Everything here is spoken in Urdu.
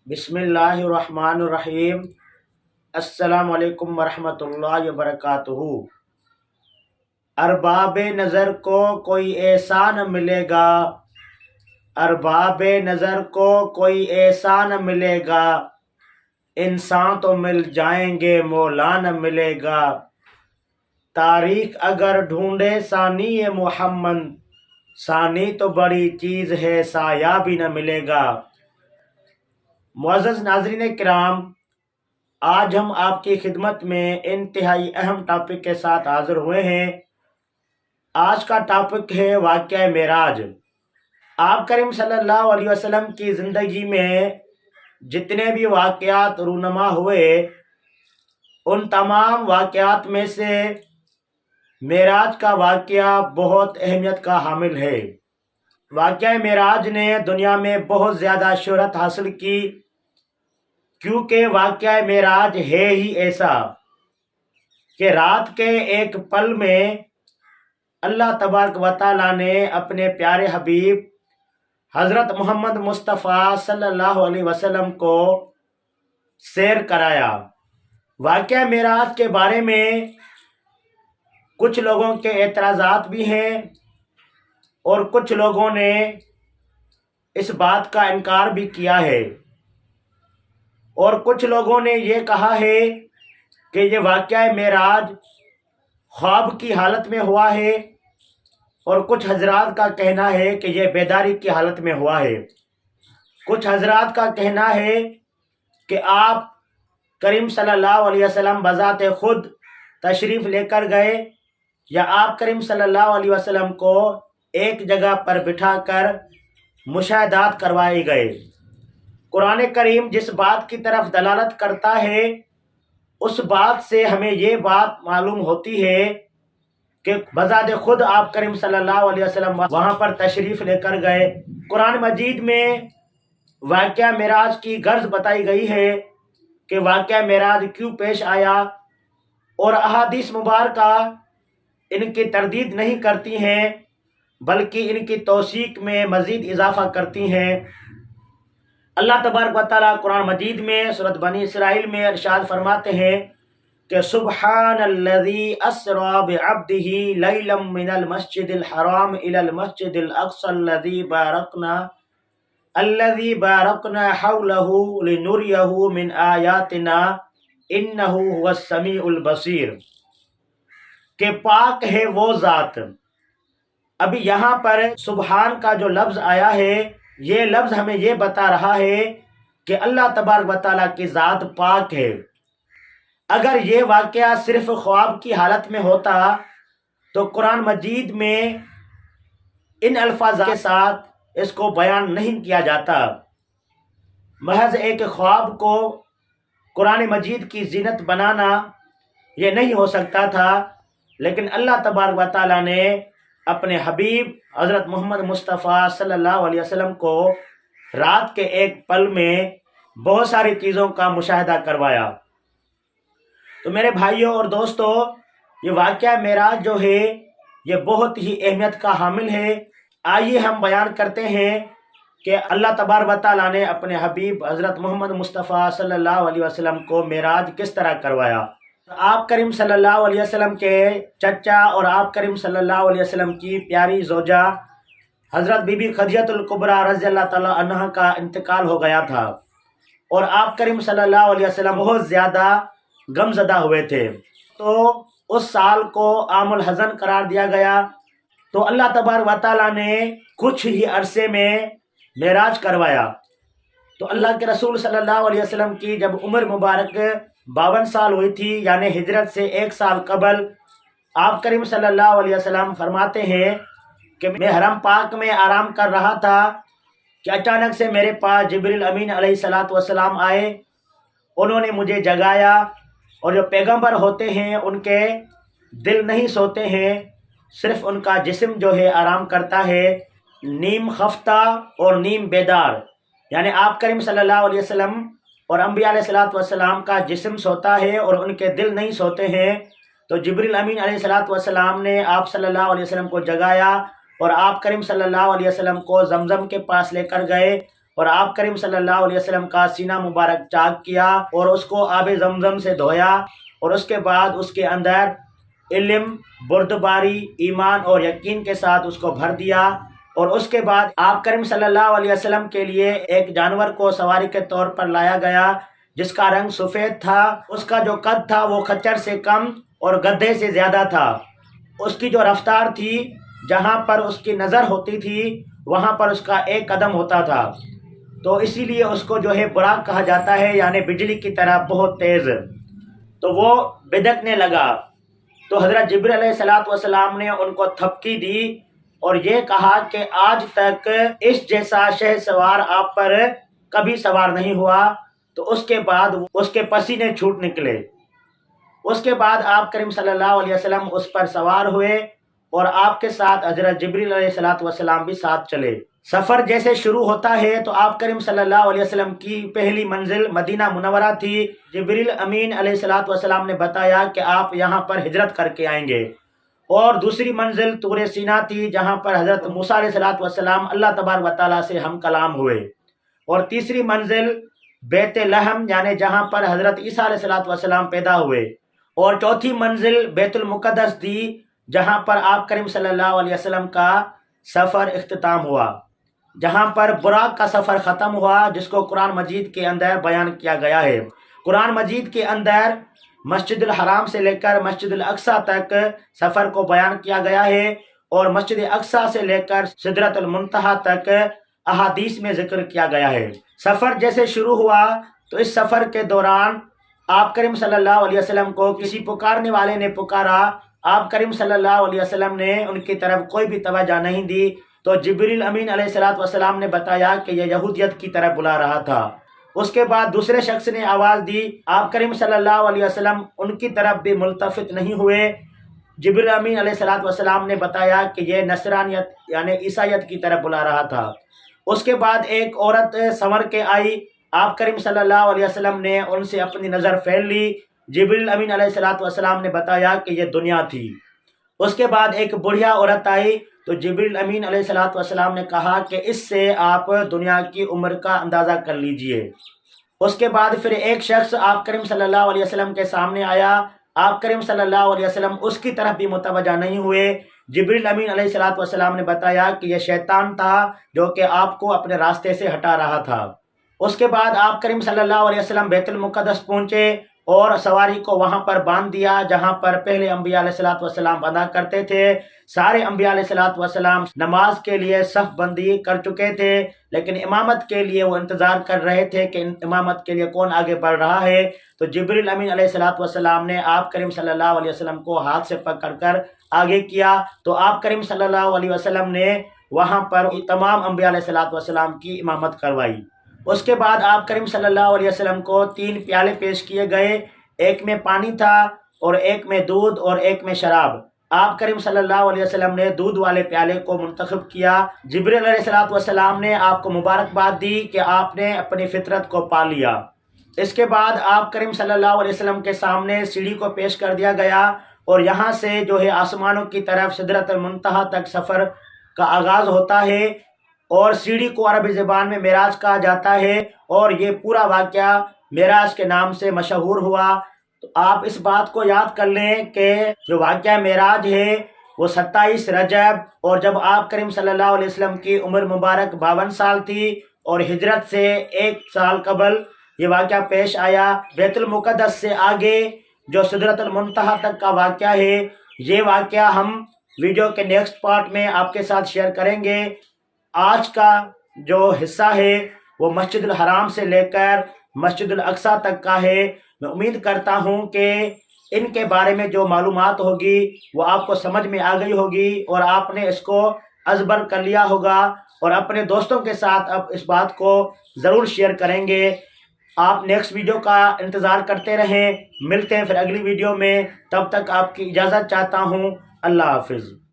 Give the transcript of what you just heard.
بسم اللہ الرحمن الرحیم۔ السلام علیکم ورحمۃ اللہ وبرکاتہ۔ ارباب نظر کو کوئی ایسا نہ ملے گا، ارباب نظر کو کوئی ایسا نہ ملے گا، انسان تو مل جائیں گے مولا نہ ملے گا۔ تاریخ اگر ڈھونڈے ثانی محمد، ثانی تو بڑی چیز ہے سایہ بھی نہ ملے گا۔ معزز ناظرین کرام، آج ہم آپ کی خدمت میں انتہائی اہم ٹاپک کے ساتھ حاضر ہوئے ہیں۔ آج کا ٹاپک ہے واقعہ معراج۔ آپ کریم صلی اللہ علیہ وسلم کی زندگی میں جتنے بھی واقعات رونما ہوئے، ان تمام واقعات میں سے معراج کا واقعہ بہت اہمیت کا حامل ہے۔ واقعہ معراج نے دنیا میں بہت زیادہ شہرت حاصل کی، کیونکہ واقعہ معراج ہے ہی ایسا کہ رات کے ایک پل میں اللہ تبارک و تعالیٰ نے اپنے پیارے حبیب حضرت محمد مصطفیٰ صلی اللہ علیہ وسلم کو سیر کرایا۔ واقعہ معراج کے بارے میں کچھ لوگوں کے اعتراضات بھی ہیں اور کچھ لوگوں نے اس بات کا انکار بھی کیا ہے، اور کچھ لوگوں نے یہ کہا ہے کہ یہ واقعہ معراج خواب کی حالت میں ہوا ہے، اور کچھ حضرات کا کہنا ہے کہ یہ بیداری کی حالت میں ہوا ہے۔ کچھ حضرات کا کہنا ہے کہ آپ کریم صلی اللہ علیہ وسلم بذات خود تشریف لے کر گئے، یا آپ کریم صلی اللہ علیہ وسلم کو ایک جگہ پر بٹھا کر مشاہدات کروائے گئے۔ قرآن کریم جس بات کی طرف دلالت کرتا ہے، اس بات سے ہمیں یہ بات معلوم ہوتی ہے کہ بذات خود آپ کریم صلی اللہ علیہ وسلم وہاں پر تشریف لے کر گئے۔ قرآن مجید میں واقعہ معراج کی غرض بتائی گئی ہے کہ واقعہ معراج کیوں پیش آیا، اور احادیث مبارکہ ان کی تردید نہیں کرتی ہیں بلکہ ان کی توثیق میں مزید اضافہ کرتی ہیں۔ اللہ تبارک و تعالیٰ قرآن مجید میں سورۃ بنی اسرائیل میں ارشاد فرماتے ہیں کہ سبحان الذی اسری بعبدہ لیلا من المسجد الحرام الی المسجد الاقصی الذی بارکنا حولہ لنریہ من آیاتنا انہ هو السمیع البصیر، کہ پاک ہے وہ ذات۔ ابھی یہاں پر سبحان کا جو لفظ آیا ہے، یہ لفظ ہمیں یہ بتا رہا ہے کہ اللہ تبارک و تعالیٰ کی ذات پاک ہے۔ اگر یہ واقعہ صرف خواب کی حالت میں ہوتا تو قرآن مجید میں ان الفاظ کے ساتھ اس کو بیان نہیں کیا جاتا۔ محض ایک خواب کو قرآن مجید کی زینت بنانا یہ نہیں ہو سکتا تھا، لیکن اللہ تبارک و تعالیٰ نے اپنے حبیب حضرت محمد مصطفیٰ صلی اللہ علیہ وسلم کو رات کے ایک پل میں بہت ساری چیزوں کا مشاہدہ کروایا۔ تو میرے بھائیوں اور دوستو، یہ واقعہ معراج جو ہے یہ بہت ہی اہمیت کا حامل ہے۔ آئیے ہم بیان کرتے ہیں کہ اللہ تبارک و تعالیٰ نے اپنے حبیب حضرت محمد مصطفیٰ صلی اللہ علیہ وسلم کو معراج کس طرح کروایا۔ آپ کریم صلی اللہ علیہ وسلم کے چچا اور آپ کریم صلی اللہ علیہ وسلم کی پیاری زوجہ حضرت بی بی خدیجہ الکبریٰ رضی اللہ تعالیٰ عنہا کا انتقال ہو گیا تھا، اور آپ کریم صلی اللہ علیہ وسلم بہت زیادہ غم زدہ ہوئے تھے۔ تو اس سال کو عام الحزن قرار دیا گیا، تو اللہ تبارک و تعالیٰ نے کچھ ہی عرصے میں معراج کروایا۔ تو اللہ کے رسول صلی اللہ علیہ وسلم کی جب عمر مبارک 52 سال ہوئی تھی، یعنی ہجرت سے 1 سال قبل، آپ کریم صلی اللہ علیہ وسلم فرماتے ہیں کہ میں حرم پاک میں آرام کر رہا تھا کہ اچانک سے میرے پاس جبریل امین علیہ السلام آئے۔ انہوں نے مجھے جگایا، اور جو پیغمبر ہوتے ہیں ان کے دل نہیں سوتے ہیں، صرف ان کا جسم جو ہے آرام کرتا ہے، نیم خفتہ اور نیم بیدار، یعنی آپ کریم صلی اللہ علیہ وسلم اور انبیاء علیہ السلام کا جسم سوتا ہے اور ان کے دل نہیں سوتے ہیں۔ تو جبریل امین علیہ السلام نے آپ صلی اللہ علیہ وسلم کو جگایا، اور آپ کریم صلی اللہ علیہ وسلم کو زمزم کے پاس لے کر گئے، اور آپ کریم صلی اللہ علیہ وسلم کا سینہ مبارک چاک کیا اور اس کو آب زمزم سے دھویا، اور اس کے بعد اس کے اندر علم، بردباری، ایمان اور یقین کے ساتھ اس کو بھر دیا، اور اس کے بعد آپ کریم صلی اللہ علیہ وسلم کے لیے ایک جانور کو سواری کے طور پر لایا گیا جس کا رنگ سفید تھا، اس کا جو قد تھا وہ خچر سے کم اور گدھے سے زیادہ تھا، اس کی جو رفتار تھی جہاں پر اس کی نظر ہوتی تھی وہاں پر اس کا ایک قدم ہوتا تھا، تو اسی لیے اس کو جو ہے براق کہا جاتا ہے، یعنی بجلی کی طرح بہت تیز۔ تو وہ بدکنے لگا، تو حضرت جبرائیل علیہ السلام نے ان کو تھپکی دی اور یہ کہا کہ آج تک اس جیسا شہ سوار آپ پر کبھی سوار نہیں ہوا۔ تو اس کے بعد اس کے پسینے چھوٹ نکلے۔ اس کے بعد آپ کریم صلی اللہ علیہ وسلم اس پر سوار ہوئے اور آپ کے ساتھ حضرت جبرائیل علیہ السلام بھی ساتھ چلے۔ سفر جیسے شروع ہوتا ہے تو آپ کریم صلی اللہ علیہ وسلم کی پہلی منزل مدینہ منورہ تھی۔ جبرائیل امین علیہ السلام نے بتایا کہ آپ یہاں پر ہجرت کر کے آئیں گے، اور دوسری منزل طور سینا تھی جہاں پر حضرت موسیٰ علیہ السلام اللہ تبارک و تعالیٰ سے ہم کلام ہوئے، اور تیسری منزل بیت لحم یعنی جہاں پر حضرت عیسیٰ علیہ السلام پیدا ہوئے، اور چوتھی منزل بیت المقدس تھی جہاں پر آپ کریم صلی اللہ علیہ وسلم کا سفر اختتام ہوا، جہاں پر براق کا سفر ختم ہوا، جس کو قرآن مجید کے اندر بیان کیا گیا ہے۔ قرآن مجید کے اندر مسجد الحرام سے لے کر مسجد الاقصیٰ تک سفر کو بیان کیا گیا ہے، اور مسجد اقصیٰ سے لے کر سدرۃ المنتہا تک احادیث میں ذکر کیا گیا ہے۔ سفر جیسے شروع ہوا تو اس سفر کے دوران آپ کریم صلی اللہ علیہ وسلم کو کسی پکارنے والے نے پکارا، آپ کریم صلی اللہ علیہ وسلم نے ان کی طرف کوئی بھی توجہ نہیں دی، تو جبرائیل امین علیہ السلام نے بتایا کہ یہ یہودیت کی طرف بلا رہا تھا۔ اس کے بعد دوسرے شخص نے آواز دی، آپ کریم صلی اللہ علیہ وسلم ان کی طرف بھی ملتفت نہیں ہوئے۔ جبرائیل امین علیہ السلام نے بتایا کہ یہ نصرانیت یعنی عیسائیت کی طرف بلا رہا تھا۔ اس کے بعد ایک عورت سنور کے آئی، آپ کریم صلی اللہ علیہ وسلم نے ان سے اپنی نظر پھیر لی۔ جبرائیل امین علیہ السلام نے بتایا کہ یہ دنیا تھی۔ اس کے بعد ایک بڑھیا عورت آئی، تو جبرائیل امین علیہ السلام نے کہا کہ اس سے آپ دنیا کی عمر کا اندازہ کر لیجئے۔ اس کے بعد پھر ایک شخص آپ کریم صلی اللہ علیہ وسلم کے سامنے آیا، آپ کریم صلی اللہ علیہ وسلم اس کی طرف بھی متوجہ نہیں ہوئے۔ جبرائیل امین علیہ السلام نے بتایا کہ یہ شیطان تھا جو کہ آپ کو اپنے راستے سے ہٹا رہا تھا۔ اس کے بعد آپ کریم صلی اللہ علیہ وسلم بیت المقدس پہنچے اور سواری کو وہاں پر باندھ دیا جہاں پر پہلے انبیاء علیہ السلام بندھا کرتے تھے۔ سارے انبیاء علیہ السلام نماز کے لیے صف بندی کر چکے تھے، لیکن امامت کے لیے وہ انتظار کر رہے تھے کہ امامت کے لیے کون آگے بڑھ رہا ہے۔ تو جبرائیل امین علیہ السلام نے آپ کریم صلی اللہ علیہ وسلم کو ہاتھ سے پکڑ کر آگے کیا، تو آپ کریم صلی اللہ علیہ وسلم نے وہاں پر تمام انبیاء علیہ السلام کی امامت کروائی۔ اس کے بعد آپ کریم صلی اللہ علیہ وسلم کو 3 پیالے پیش کیے گئے، ایک میں پانی تھا اور ایک میں دودھ اور ایک میں شراب۔ آپ کریم صلی اللہ علیہ وسلم نے دودھ والے پیالے کو منتخب کیا۔ جبرائیل علیہ السلام نے آپ کو مبارکباد دی کہ آپ نے اپنی فطرت کو پا لیا۔ اس کے بعد آپ کریم صلی اللہ علیہ وسلم کے سامنے سیڑھی کو پیش کر دیا گیا، اور یہاں سے جو ہے آسمانوں کی طرف سدرۃ المنتہا تک سفر کا آغاز ہوتا ہے، اور سیڑھی کو عربی زبان میں معراج کہا جاتا ہے، اور یہ پورا واقعہ معراج کے نام سے مشہور ہوا۔ تو آپ اس بات کو یاد کر لیں کہ جو واقعہ معراج ہے وہ 27 رجب، اور جب آپ کریم صلی اللہ علیہ وسلم کی عمر مبارک 52 سال تھی، اور ہجرت سے 1 سال قبل یہ واقعہ پیش آیا۔ بیت المقدس سے آگے جو سدرۃ المنتہا تک کا واقعہ ہے، یہ واقعہ ہم ویڈیو کے نیکسٹ پارٹ میں آپ کے ساتھ شیئر کریں گے۔ آج کا جو حصہ ہے وہ مسجد الحرام سے لے کر مسجد الاقصیٰ تک کا ہے۔ میں امید کرتا ہوں کہ ان کے بارے میں جو معلومات ہوگی وہ آپ کو سمجھ میں آ گئی ہوگی، اور آپ نے اس کو ازبر کر لیا ہوگا، اور اپنے دوستوں کے ساتھ اب اس بات کو ضرور شیئر کریں گے۔ آپ نیکسٹ ویڈیو کا انتظار کرتے رہیں، ملتے ہیں پھر اگلی ویڈیو میں، تب تک آپ کی اجازت چاہتا ہوں۔ اللہ حافظ۔